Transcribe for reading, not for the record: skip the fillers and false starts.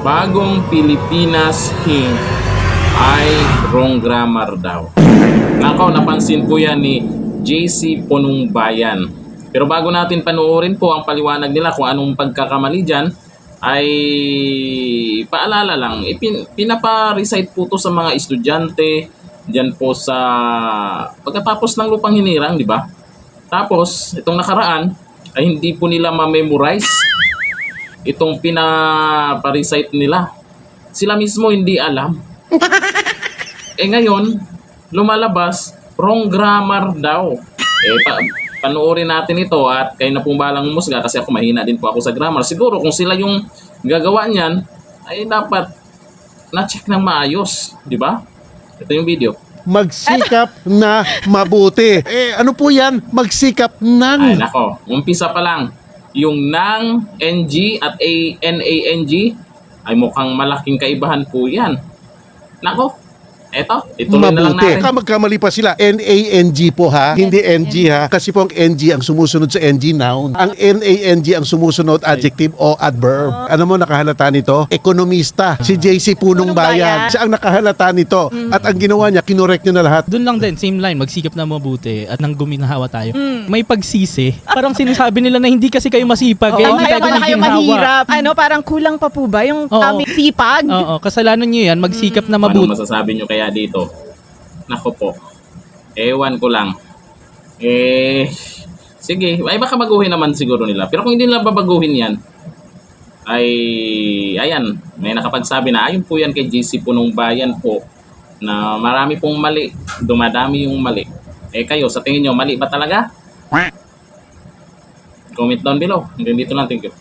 bagong Pilipinas King ay wrong grammar daw. Nako, napansin po yan ni JC Punong Bayan. Pero bago natin panoorin po ang paliwanag nila kung anong pagkakamali dyan, ay paalala lang, pinapa-recite po to sa mga estudyante dyan po sa pagkatapos ng lupang hinirang, di ba? Tapos, itong nakaraan ay hindi po nila ma-memorize itong pinapa-recite nila. Sila mismo hindi alam. Ngayon, lumalabas, wrong grammar daw. Panoorin natin ito at kayo na pong balang umusga kasi ako mahina din po ako sa grammar. Siguro kung sila yung gagawa niyan, ay dapat na-check ng maayos, di ba? Ito yung video. Magsikap na mabuti. Ano po yan? Magsikap ng... Ay nako, umpisa pa lang. Yung nang NG at NANG ay mukhang malaking kaibahan po yan. Nako, ituloy na lang natin. Magkamali pa sila. NANG po ha. Hindi NG ha. Kasi po ang NG ang sumusunod sa NG noun. Ang NANG ang sumusunod adjective o adverb. Ano mo nakahalata nito? Ekonomista. Si JC Punong Bayan. Siya ang nakahalata nito. At ang ginawa niya, kinorek niya na lahat. Doon lang din, same line, magsikap na mabuti at nang guminahawa tayo. May pagsisi. Parang sinasabi nila na hindi kasi kayo masipag. Oo, hindi kaya pala kayo mahirap. Ano, parang kulang pa po ba yung aming sipag? Oo, kasalanan nyo yan, magsikap na Ano mabuti. masasabi nyo kaya dito? Nako po. Ewan ko lang. Sige. Ay baka baguhin naman siguro nila. Pero kung hindi nila babaguhin yan, ay ayan, may nakapagsabi na ayon po yan kay JC Punong Bayan po na marami pong mali, dumadami yung mali. Kayo, sa tingin nyo, mali ba talaga? Comment down below. Hanggang dito lang, thank you.